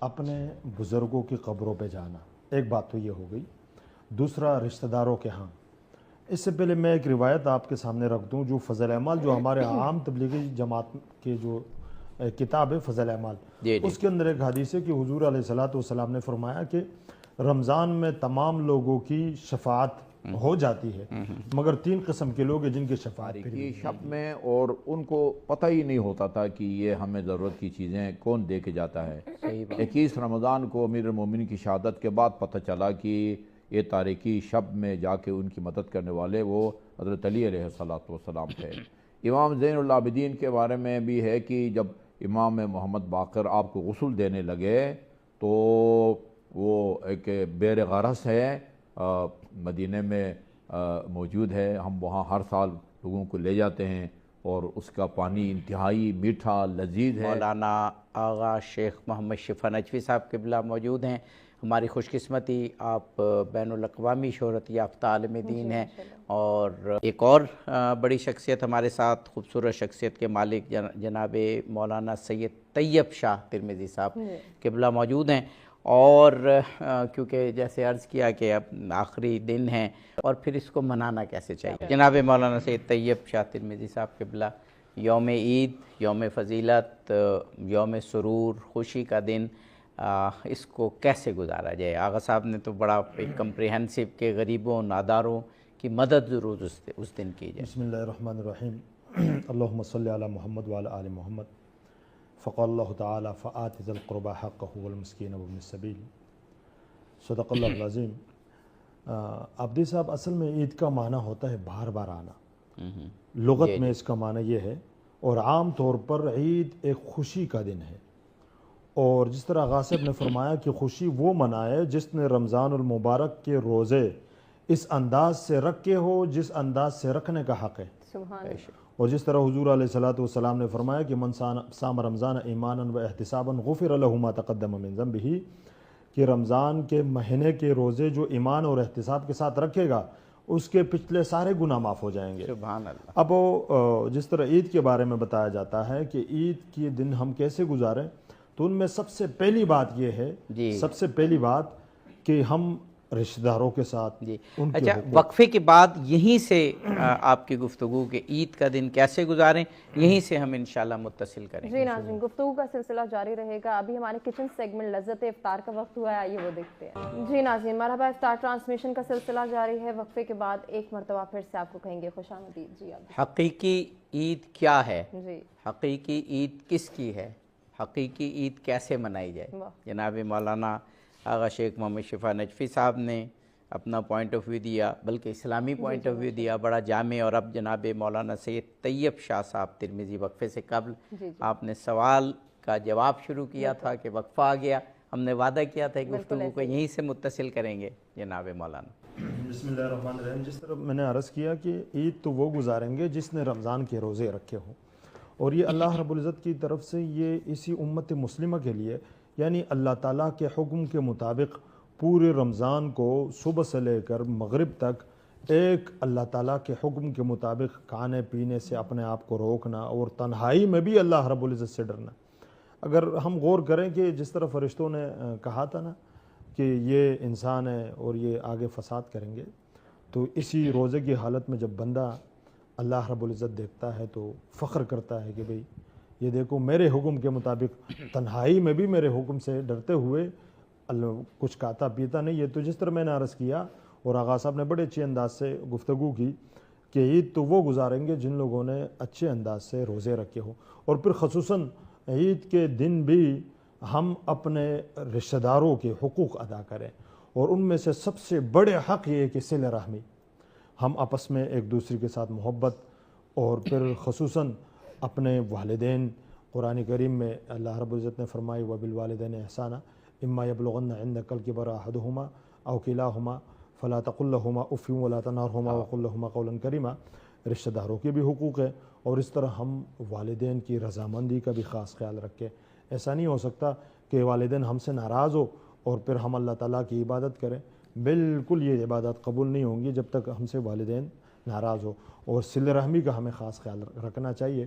اپنے بزرگوں کی قبروں پہ جانا، ایک بات تو یہ ہو گئی۔ دوسرا رشتہ داروں کے ہاں، اس سے پہلے میں ایک روایت آپ کے سامنے رکھ دوں جو فضل اعمال، جو ہمارے عام تبلیغی جماعت کے جو کتاب ہے فضل اعمال، اس کے اندر ایک حدیث ہے کہ حضور علیہ الصلوۃ والسلام نے فرمایا کہ رمضان میں تمام لوگوں کی شفاعت ہو جاتی ہے مگر 3 قسم کے لوگ ہیں جن کی شفاعت کی شب میں، اور ان کو پتہ ہی نہیں ہوتا تھا کہ یہ ہمیں ضرورت کی چیزیں کون دے کے جاتا ہے۔ 21 رمضان کو امیر المومنین کی شہادت کے بعد پتہ چلا کہ یہ تاریکی شب میں جا کے ان کی مدد کرنے والے وہ حضرت علی علیہ السلام تھے۔ امام زین العابدین کے بارے میں بھی ہے کہ جب امام محمد باقر آپ کو غسل دینے لگے تو وہ ایک بیر غرس ہے مدینہ میں موجود ہے، ہم وہاں ہر سال لوگوں کو لے جاتے ہیں اور اس کا پانی انتہائی میٹھا لذیذ ہے۔ مولانا آغا شیخ محمد شفا نجفی صاحب قبلہ موجود ہیں۔ ہماری خوش قسمتی آپ بین الاقوامی شہرت یافتہ عالم دین ہیں، اور ایک اور بڑی شخصیت ہمارے ساتھ، خوبصورت شخصیت کے مالک جناب مولانا سید طیب شاہ ترمذی صاحب قبلہ موجود ہیں۔ اور کیونکہ جیسے عرض کیا کہ اب آخری دن ہیں اور پھر اس کو منانا کیسے چاہیے، جناب مولانا سید طیب شاہ ترمذی صاحب قبلہ، یوم عید، یوم فضیلت، یوم سرور، خوشی کا دن، اس کو کیسے گزارا جائے؟ آغا صاحب نے تو بڑا ایک کمپریہنسو کہ غریبوں ناداروں کی مدد ضرور اس دن کی جائے۔ بسم اللہ الرحمن الرحیم، اللہم صلی علی محمد وعلی آل محمد، فقال اللہ تعالی فآت ذی القربى حقہ والمسکین وابن السبیل، صدق اللہ العظیم۔ عبدی صاحب، اصل میں عید کا معنی ہوتا ہے بار بار آنا، لغت میں اس کا معنی یہ ہے، اور عام طور پر عید ایک خوشی کا دن ہے، اور جس طرح غاصب نے فرمایا کہ خوشی وہ منائے جس نے رمضان المبارک کے روزے اس انداز سے رکھے ہو جس انداز سے رکھنے کا حق ہے۔ اور جس طرح حضور علیہ الصلوۃ والسلام نے فرمایا کہ من صام رمضان ایمانا و احتسابا غفر له ما تقدم من ذنبہ، کہ رمضان کے مہینے کے روزے جو ایمان اور احتساب کے ساتھ رکھے گا اس کے پچھلے سارے گناہ معاف ہو جائیں گے۔ سبحان اللہ۔ اب جس طرح عید کے بارے میں بتایا جاتا ہے کہ عید کے دن ہم کیسے گزاریں، تو ان میں سب سے پہلی بات یہ ہے، سب سے پہلی بات کہ ہم رشتہ داروں کے ساتھ اچھا، وقفے کے بعد یہیں سے آپ کی گفتگو کہ عید کا دن کیسے گزاریں، یہیں سے ہم انشاءاللہ متصل کریں گے۔ جی ناظرین، گفتگو کا سلسلہ جاری رہے گا۔ ابھی ہمارے کچن سیگمنٹ لذت افطار کا وقت ہوا ہے، آئیے وہ دیکھتے ہیں۔ جی ناظرین، مرحبا، افطار ٹرانسمیشن کا سلسلہ جاری ہے۔ وقفے کے بعد ایک مرتبہ پھر سے آپ کو کہیں گے خوش آمدید۔ جی حقیقی عید کیا ہے؟ جی، حقیقی عید کس کی ہے؟ حقیقی عید کیسے منائی جائے؟ جناب مولانا آغا شیخ محمد شفا نجفی صاحب نے اپنا پوائنٹ آف ویو دیا، بلکہ اسلامی پوائنٹ آف ویو دیا، بڑا جامع۔ اور اب جناب مولانا سید طیب شاہ صاحب ترمذی، وقفے سے قبل آپ نے سوال کا جواب شروع کیا تھا کہ وقفہ آ گیا، ہم نے وعدہ کیا تھا کہ گفتگو کو یہیں سے متصل کریں گے۔ جناب مولانا بسم اللہ الرحمن الرحیم، جس طرح میں نے عرض کیا کہ عید تو وہ گزاریں گے جس نے رمضان کے روزے رکھے ہوں، اور یہ اللہ رب العزت کی طرف سے یہ اسی امت مسلمہ کے لیے، یعنی اللہ تعالیٰ کے حکم کے مطابق پورے رمضان کو صبح سے لے کر مغرب تک ایک اللہ تعالیٰ کے حکم کے مطابق کھانے پینے سے اپنے آپ کو روکنا، اور تنہائی میں بھی اللہ رب العزت سے ڈرنا۔ اگر ہم غور کریں کہ جس طرح فرشتوں نے کہا تھا نا کہ یہ انسان ہے اور یہ آگے فساد کریں گے، تو اسی روزے کی حالت میں جب بندہ اللہ رب العزت دیکھتا ہے تو فخر کرتا ہے کہ بھئی یہ دیکھو میرے حکم کے مطابق تنہائی میں بھی میرے حکم سے ڈرتے ہوئے کچھ کھاتا پیتا نہیں ہے۔ تو جس طرح میں نے عرض کیا اور آغا صاحب نے بڑے اچھے انداز سے گفتگو کی کہ عید تو وہ گزاریں گے جن لوگوں نے اچھے انداز سے روزے رکھے ہوں، اور پھر خصوصاً عید کے دن بھی ہم اپنے رشتہ داروں کے حقوق ادا کریں، اور ان میں سے سب سے بڑے حق یہ ہے کہ صلہ رحمی، ہم آپس میں ایک دوسرے کے ساتھ محبت، اور پھر خصوصاً اپنے والدین، قرآن کریم میں اللہ رب العزت نے فرمائی وبالوالدین احسانا اما یبلغن عندک الکبر احدہما او کلاہما فلا تقل لہما اف ولا تنہرہما وقل لہما قولا کریما۔ رشتہ داروں کے بھی حقوق ہے، اور اس طرح ہم والدین کی رضامندی کا بھی خاص خیال رکھیں۔ ایسا نہیں ہو سکتا کہ والدین ہم سے ناراض ہو اور پھر ہم اللہ تعالیٰ کی عبادت کریں، بالکل یہ عبادت قبول نہیں ہوں گی جب تک ہم سے والدین ناراض ہو، اور صلہ رحمی کا ہمیں خاص خیال رکھنا چاہیے۔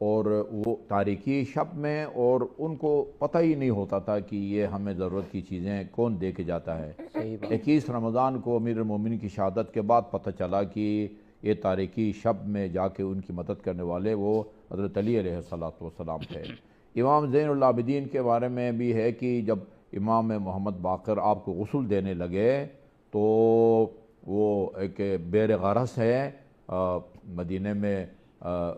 اور وہ تاریکی شب میں، اور ان کو پتہ ہی نہیں ہوتا تھا کہ یہ ہمیں ضرورت کی چیزیں کون دے کے جاتا ہے۔ 21 رمضان کو امیر المومنین کی شہادت کے بعد پتہ چلا کہ یہ تاریکی شب میں جا کے ان کی مدد کرنے والے وہ حضرت علی علیہ السلام تھے۔ امام زین العابدین کے بارے میں بھی ہے کہ جب امام محمد باقر آپ کو غسل دینے لگے تو وہ ایک بیر غرس ہے، مدینہ میں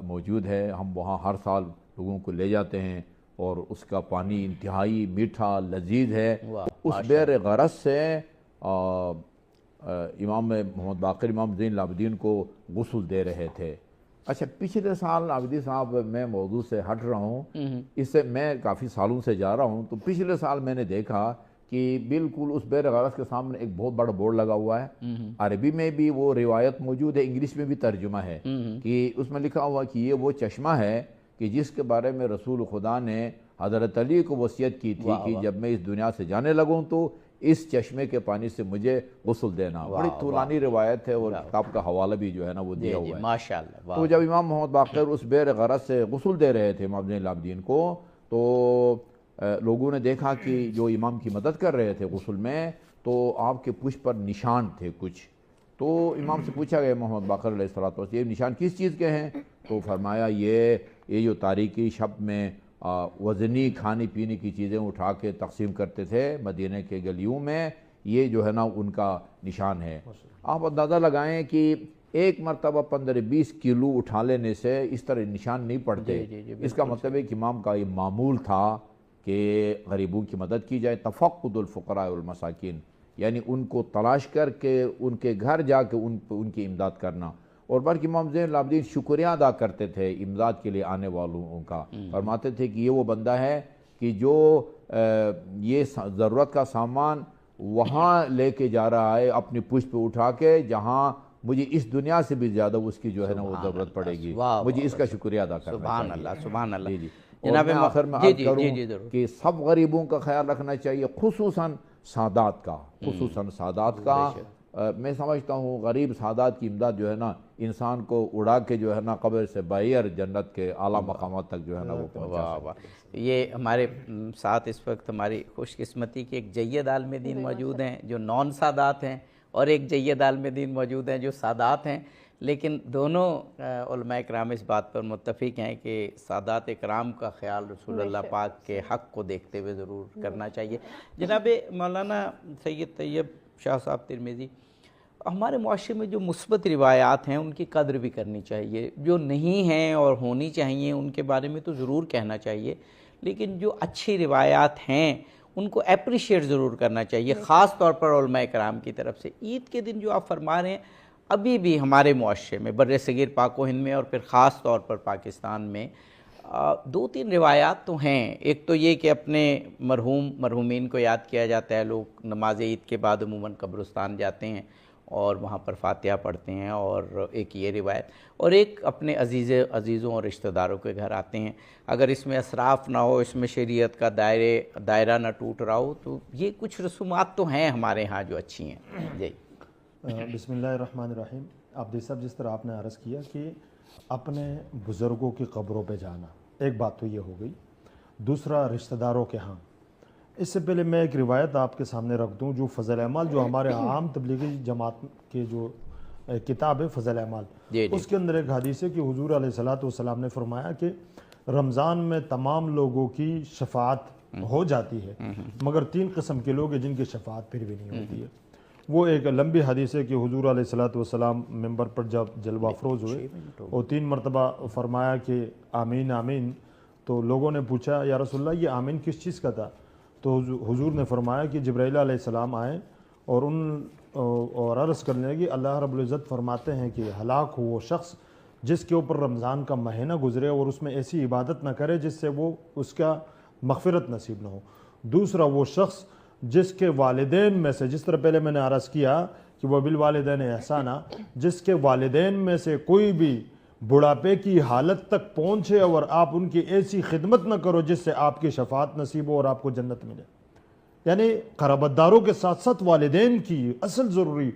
موجود ہے، ہم وہاں ہر سال لوگوں کو لے جاتے ہیں، اور اس کا پانی انتہائی میٹھا لذیذ ہے۔ اس بیر غرس سے امام محمد باقر امام زین العابدین کو غسل دے رہے تھے۔ اچھا، پچھلے سال عابدی صاحب، میں موضوع سے ہٹ رہا ہوں، اس سے میں کافی سالوں سے جا رہا ہوں، تو پچھلے سال میں نے دیکھا کہ بالکل اس بیر غرس کے سامنے ایک بہت بڑا بورڈ لگا ہوا ہے، عربی میں بھی وہ روایت موجود ہے، انگلش میں بھی ترجمہ ہے، کہ اس میں لکھا ہوا کہ یہ وہ چشمہ ہے کہ جس کے بارے میں رسول خدا نے حضرت علی کو وصیت کی تھی کہ جب میں اس دنیا سے جانے لگوں تو اس چشمے کے پانی سے مجھے غسل دینا۔ بڑی طولانی روایت ہے، اور کتاب کا حوالہ بھی جو ہے نا وہ دیا ہوا ہے۔ ماشاءاللہ۔ تو جب امام محمد باقر اس بیر غرض سے غسل دے رہے تھے امام زین العابدین کو، تو لوگوں نے دیکھا کہ جو امام کی مدد کر رہے تھے غسل میں، تو آپ کے پشت پر نشان تھے کچھ۔ تو امام سے پوچھا گیا محمد باقر علیہ السلام، یہ نشان کس چیز کے ہیں؟ تو فرمایا یہ جو تاریکی شب میں وزنی کھانے پینے کی چیزیں اٹھا کے تقسیم کرتے تھے مدینہ کے گلیوں میں، یہ جو ہے نا ان کا نشان ہے۔ آپ اندازہ لگائیں کہ ایک مرتبہ 15-20 کلو اٹھا لینے سے اس طرح نشان نہیں پڑتے۔ اس کا مطلب ہے کہ امام کا یہ معمول تھا کہ غریبوں کی مدد کی جائے، تفقد الفقراء والمساکین، یعنی ان کو تلاش کر کے ان کے گھر جا کے ان کی امداد کرنا۔ اور بلکہ امام زین العابدین شکریہ ادا کرتے تھے امداد کے لیے آنے والوں کا، فرماتے تھے کہ یہ وہ بندہ ہے کہ جو یہ ضرورت کا سامان وہاں لے کے جا رہا ہے اپنی پشت پہ اٹھا کے جہاں مجھے اس دنیا سے بھی زیادہ اس کی جو ہے نا وہ ضرورت پڑے گی، مجھے اس کا شکریہ ادا کرنا چاہیے۔ سبحان اللہ، سبحان اللہ۔ جی اور میں آخر میں عرض کروں کہ سب غریبوں کا خیال رکھنا چاہیے، خصوصاً سادات کا۔ میں سمجھتا ہوں غریب سادات کی امداد جو ہے نا انسان کو اڑا کے جو ہے نا قبر سے باہر جنت کے اعلیٰ مقامات تک جو ہے نا وہ پہنچا۔ یہ ہمارے ساتھ اس وقت ہماری خوش قسمتی کے ایک جید عالم دین موجود ہیں جو نان سادات ہیں، اور ایک جید عالم دین موجود ہیں جو سادات ہیں، لیکن دونوں علماء کرام اس بات پر متفق ہیں کہ سادات کرام کا خیال رسول اللہ پاک کے حق کو دیکھتے ہوئے ضرور کرنا چاہیے۔ جناب مولانا سید طیب شاہ صاحب ترمذی، ہمارے معاشرے میں جو مثبت روایات ہیں ان کی قدر بھی کرنی چاہیے، جو نہیں ہیں اور ہونی چاہیے ان کے بارے میں تو ضرور کہنا چاہیے، لیکن جو اچھی روایات ہیں ان کو اپریشیٹ ضرور کرنا چاہیے، خاص طور پر علماء کرام کی طرف سے۔ عید کے دن جو آپ فرما رہے ہیں، ابھی بھی ہمارے معاشرے میں بر صغیر پاک و ہند میں اور پھر خاص طور پر پاکستان میں 2-3 روایات تو ہیں۔ ایک تو یہ کہ اپنے مرحومین کو یاد کیا جاتا ہے، لوگ نماز عید کے بعد عموماً قبرستان جاتے ہیں اور وہاں پر فاتحہ پڑھتے ہیں، اور ایک یہ روایت، اور ایک اپنے عزیزوں اور رشتہ داروں کے گھر آتے ہیں۔ اگر اس میں اسراف نہ ہو، اس میں شریعت کا دائرہ نہ ٹوٹ رہا ہو، تو یہ کچھ رسومات تو ہیں ہمارے ہاں جو اچھی ہیں۔ جی بسم اللہ الرحمن الرحیم۔ عبدی صاحب، جس طرح آپ نے عرض کیا کہ اپنے بزرگوں کی قبروں پہ جانا، ایک بات تو یہ ہو گئی۔ دوسرا، رشتہ داروں کے ہاں۔ اس سے پہلے میں ایک روایت آپ کے سامنے رکھ دوں، جو فضل اعمال، جو ہمارے عام تبلیغی جماعت کے جو کتاب ہے فضل اعمال، اس کے اندر ایک حدیث ہے کہ حضور علیہ السلام نے فرمایا کہ رمضان میں تمام لوگوں کی شفاعت ہو جاتی ہے، مگر 3 قسم کے لوگ ہیں جن کی شفاعت پھر بھی نہیں ہوتی ہے۔ وہ ایک لمبی حدیث ہے کہ حضور علیہ السلام ممبر پر جب جلوہ افروز ہوئے اور 3 مرتبہ فرمایا کہ آمین آمین، تو لوگوں نے پوچھا یا رسول اللہ یہ آمین کس چیز کا تھا؟ تو حضور نے فرمایا کہ جبرائیل علیہ السلام آئے اور عرض کرنے لگے اللہ رب العزت فرماتے ہیں کہ ہلاک ہو وہ شخص جس کے اوپر رمضان کا مہینہ گزرے اور اس میں ایسی عبادت نہ کرے جس سے وہ اس کا مغفرت نصیب نہ ہو۔ دوسرا، وہ شخص جس کے والدین میں سے، جس طرح پہلے میں نے عرض کیا کہ وہ بالوالدین احسانا، جس کے والدین میں سے کوئی بھی بڑھاپے کی حالت تک پہنچے اور آپ ان کی ایسی خدمت نہ کرو جس سے آپ کی شفاعت نصیب ہو اور آپ کو جنت ملے۔ یعنی قرابت داروں کے ساتھ ساتھ والدین کی اصل ضروری۔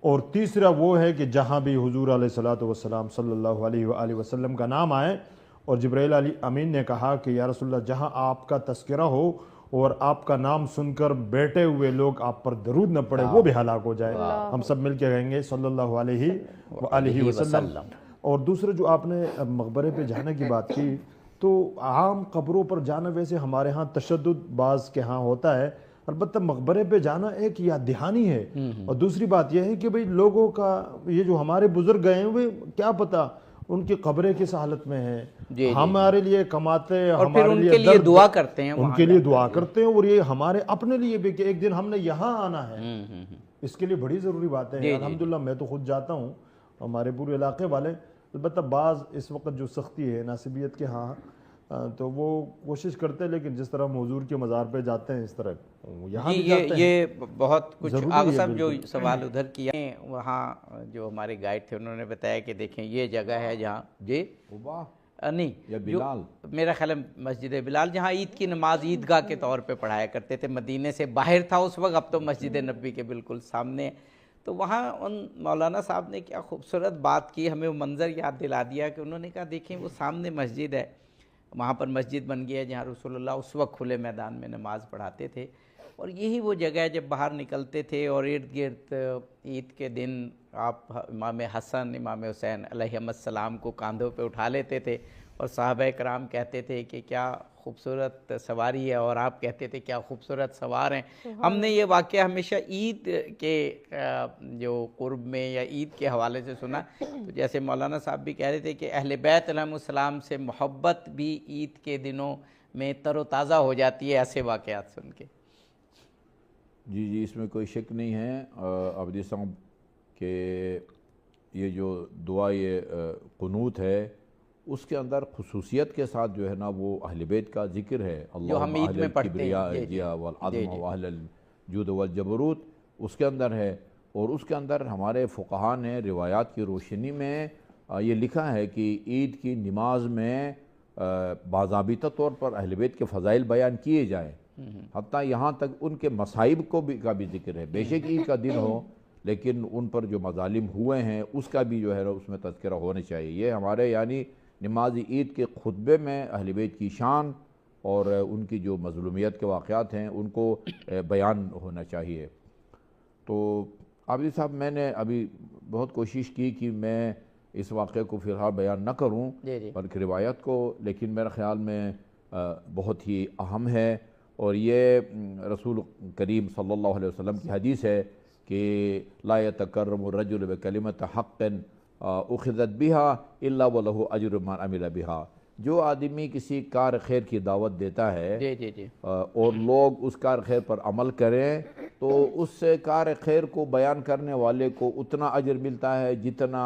اور تیسرا وہ ہے کہ جہاں بھی حضور علیہ السلام صلی اللہ علیہ وآلہ وسلم کا نام آئے اور جبرائیل علی امین نے کہا کہ یا رسول اللہ جہاں آپ کا تذکرہ ہو اور آپ کا نام سن کر بیٹھے ہوئے لوگ آپ پر درود نہ پڑے وہ بھی ہلاک ہو جائے. ہم سب مل کے کہیں گے صلی اللہ علیہ وآلہ وسلم. اور دوسرے جو آپ نے مقبرے پہ جانے کی بات کی تو عام قبروں پر جانا ویسے ہمارے ہاں تشدد بعض کے ہاں ہوتا ہے, البتہ مقبرے پہ جانا ایک یاد دہانی ہے. اور دوسری بات یہ ہے کہ بھئی لوگوں کا یہ جو ہمارے بزرگ گئے ہوئے کیا پتہ ان کی قبریں کس حالت میں ہیں, ہمارے لیے کماتے اور پھر ان کے لیے دعا کرتے ہیں, ان کے لیے دعا کرتے ہیں, اور یہ ہمارے اپنے لیے بھی کہ ایک دن ہم نے یہاں آنا ہے, اس کے لیے بڑی ضروری بات ہے. الحمدللہ میں تو خود جاتا ہوں, ہمارے پورے علاقے والے, البتہ بعض اس وقت جو سختی ہے ناصبیت کے ہاں تو وہ کوشش کرتے ہیں, لیکن جس طرح ہم حضور کے مزار پہ جاتے ہیں اس طرح یہاں بھی جاتے ہیں. یہ بہت کچھ آغا صاحب جو سوال ادھر کیا ہے, وہاں جو ہمارے گائیڈ تھے انہوں نے بتایا کہ دیکھیں یہ جگہ ہے جہاں نہیں یا بلال, میرا خیال ہے مسجد بلال, جہاں عید کی نماز عیدگاہ کے طور پہ پڑھایا کرتے تھے, مدینے سے باہر تھا اس وقت, اب تو مسجد نبی کے بالکل سامنے. تو وہاں ان مولانا صاحب نے کیا خوبصورت بات کی, ہمیں وہ منظر یاد دلا دیا کہ انہوں نے کہا دیکھیں وہ سامنے مسجد ہے, وہاں پر مسجد بن گئی ہے جہاں رسول اللہ اس وقت کھلے میدان میں نماز پڑھاتے تھے, اور یہی وہ جگہ ہے جب باہر نکلتے تھے اور ارد گرد عید کے دن آپ امام حسن امام حسین علیہ السلام کو کاندھوں پہ اٹھا لیتے تھے, اور صحابہ کرام کہتے تھے کہ کیا خوبصورت سواری ہے, اور آپ کہتے تھے کیا خوبصورت سوار ہیں. ہم نے یہ واقعہ ہمیشہ عید کے جو قرب میں یا عید کے حوالے سے سنا, تو جیسے مولانا صاحب بھی کہہ رہے تھے کہ اہل بیت علیہ السلام سے محبت بھی عید کے دنوں میں تر و تازہ ہو جاتی ہے ایسے واقعات سن کے. جی اس میں کوئی شک نہیں ہے عبدی صاحب کہ یہ جو دعا یہ قنوت ہے اس کے اندر خصوصیت کے ساتھ جو ہے نا وہ اہل بیت کا ذکر ہے, جو ہم عید میں پڑھتے ہیں, والعظم واہل الجود والجبروت اس کے اندر ہے. اور اس کے اندر ہمارے فقہاء نے روایات کی روشنی میں یہ لکھا ہے کہ عید کی نماز میں باضابطہ طور پر اہل بیت کے فضائل بیان کیے جائیں, حتیٰ یہاں تک ان کے مصائب کا بھی ذکر ہے. بے شک عید کا دن ہو لیکن ان پر جو مظالم ہوئے ہیں اس کا بھی جو ہے اس میں تذکرہ ہونا چاہیے. یہ ہمارے یعنی نماز عید کے خطبے میں اہل بیت کی شان اور ان کی جو مظلومیت کے واقعات ہیں ان کو بیان ہونا چاہیے. تو عابدی صاحب میں نے ابھی بہت کوشش کی کہ میں اس واقعے کو فی الحال بیان نہ کروں بلکہ روایت کو, لیکن میرے خیال میں بہت ہی اہم ہے. اور یہ رسول کریم صلی اللہ علیہ وسلم کی حدیث ہے کہ لا يتکرم الرجل بکلمۃ حق اخذت بها الا وله اجر من عمل بها. جو آدمی کسی کار خیر کی دعوت دیتا ہے اور لوگ اس کار خیر پر عمل کریں تو اس سے کار خیر کو بیان کرنے والے کو اتنا اجر ملتا ہے جتنا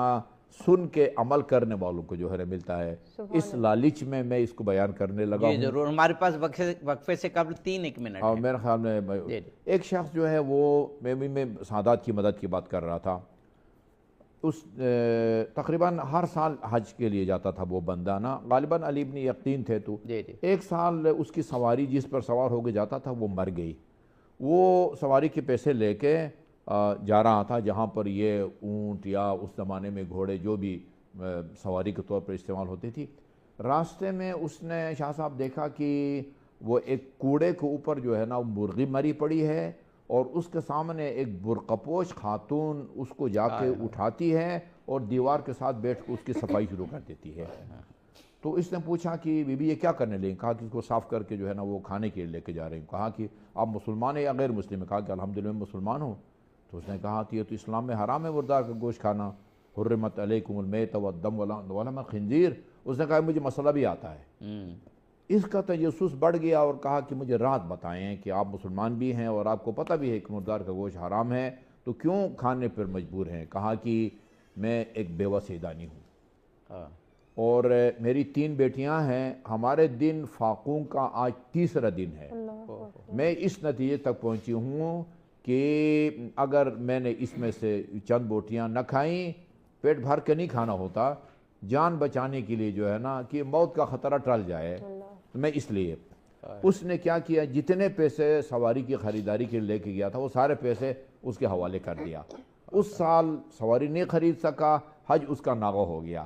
سن کے عمل کرنے والوں کو جو ہے ملتا ہے. اس لالچ میں اس کو بیان کرنے لگا ہوں. ضرور, ہمارے پاس وقفے سے قبل 3 منٹ اور میرے خیال میں ایک شخص جو ہے وہ میں سادات کی مدد کی بات کر رہا تھا. اس تقریباً ہر سال حج کے لیے جاتا تھا وہ بندہ نا, غالباً علی ابن یقین تھے. تو ایک سال اس کی سواری جس پر سوار ہو کے جاتا تھا وہ مر گئی. وہ سواری کے پیسے لے کے جا رہا تھا جہاں پر یہ اونٹ یا اس زمانے میں گھوڑے جو بھی سواری کے طور پر استعمال ہوتی تھی. راستے میں اس نے شاہ صاحب دیکھا کہ وہ ایک کوڑے کے اوپر جو ہے نا مرغی مری پڑی ہے, اور اس کے سامنے ایک برقپوش خاتون اس کو جا کے اٹھاتی ہے اور دیوار کے ساتھ بیٹھ کے اس کی صفائی شروع کر دیتی ہے. تو اس نے پوچھا کہ بی بی یہ کیا کرنے لیں؟ کہا کہ اس کو صاف کر کے جو ہے نا وہ کھانے کے لیے لے کے جا رہے ہیں. کہا کہ آپ مسلمان ہیں یا غیر مسلم ہیں؟ کہا کہ الحمدللہ میں مسلمان ہوں. تو اس نے کہا کہ یہ تو اسلام میں حرام ہے مردار کا گوشت کھانا, حرمت علیکم المیت والدم ولحم الخنزیر. اس نے کہا مجھے مسئلہ بھی آتا ہے. اس کا تجسس بڑھ گیا اور کہا کہ مجھے رات بتائیں کہ آپ مسلمان بھی ہیں اور آپ کو پتہ بھی ہے کہ مردار کا گوشت حرام ہے تو کیوں کھانے پر مجبور ہیں؟ کہا کہ میں ایک بیوہ سیدانی ہوں اور میری 3 بیٹیاں ہیں. ہمارے دن فاقوں کا آج 3را دن ہے. میں اس نتیجے تک پہنچی ہوں کہ اگر میں نے اس میں سے چند بوٹیاں نہ کھائیں, پیٹ بھر کے نہیں کھانا ہوتا, جان بچانے کے لیے جو ہے نا کہ موت کا خطرہ ٹل جائے, میں اس لیے. اس نے کیا کیا, جتنے پیسے سواری کی خریداری کے لے کے گیا تھا وہ سارے پیسے اس کے حوالے کر دیا. اس سال سواری نہیں خرید سکا, حج اس کا ناغہ ہو گیا.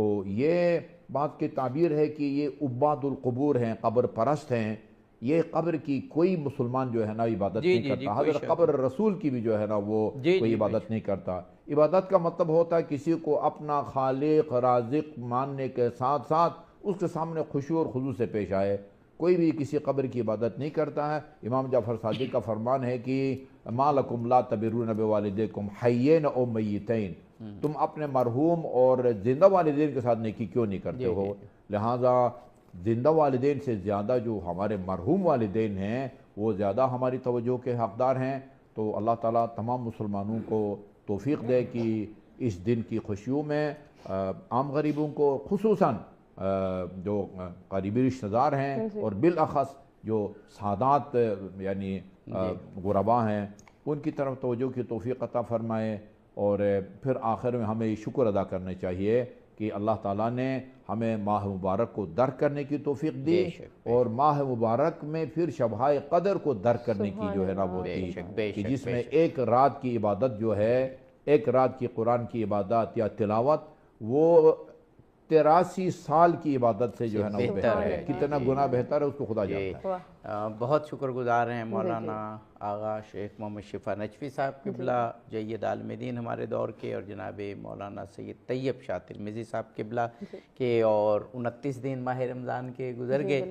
تو یہ بات کی تعبیر ہے کہ یہ عباد القبور ہیں، قبر پرست ہیں، یہ قبر کی کوئی مسلمان جو ہے نا عبادت نہیں کرتا. حضرت قبر رسول کی بھی جو ہے نا وہ کوئی عبادت نہیں کرتا. عبادت کا مطلب ہوتا ہے کسی کو اپنا خالق رازق ماننے کے ساتھ ساتھ اس کے سامنے خشوع اور خضوع سے پیش آئے. کوئی بھی کسی قبر کی عبادت نہیں کرتا ہے. امام جعفر صادق کا فرمان ہے کہ ما لکم لا تبرون بوالدیکم حیین او میتین، تم اپنے مرحوم اور زندہ والدین کے ساتھ نیکی کیوں نہیں کرتے ہو؟ لہٰذا زندہ والدین سے زیادہ جو ہمارے مرحوم والدین ہیں وہ زیادہ ہماری توجہ کے حقدار ہیں. تو اللہ تعالیٰ تمام مسلمانوں کو توفیق دے کہ اس دن کی خوشیوں میں عام غریبوں کو، خصوصاً جو قریبی رشتہ دار ہیں اور بالاخص جو سادات یعنی غربا ہیں، ان کی طرف توجہ کی توفیق عطا فرمائے. اور پھر آخر میں ہمیں یہ شکر ادا کرنا چاہیے کہ اللہ تعالیٰ نے ہمیں ماہ مبارک کو درک کرنے کی توفیق دی، اور ماہ مبارک میں پھر شبۂ قدر کو درک کرنے کی جو ہے نا وہ دی، کہ جس میں ایک رات کی عبادت جو ہے، ایک رات کی قرآن کی عبادت یا تلاوت، وہ 83 سال کی عبادت سے جو ہے نا وہ بہتر ہے. کتنا گناہ بہتر ہے اس کو خدا جانتا ہے. بہت شکر گزار ہیں مولانا آغا شیخ محمد شفا نجفی صاحب قبلہ جید عالم دین ہمارے دور کے، اور جناب مولانا سید طیب شاہ ترمذی صاحب قبلہ کے، اور 29 دن ماہ رمضان کے گزر گئے.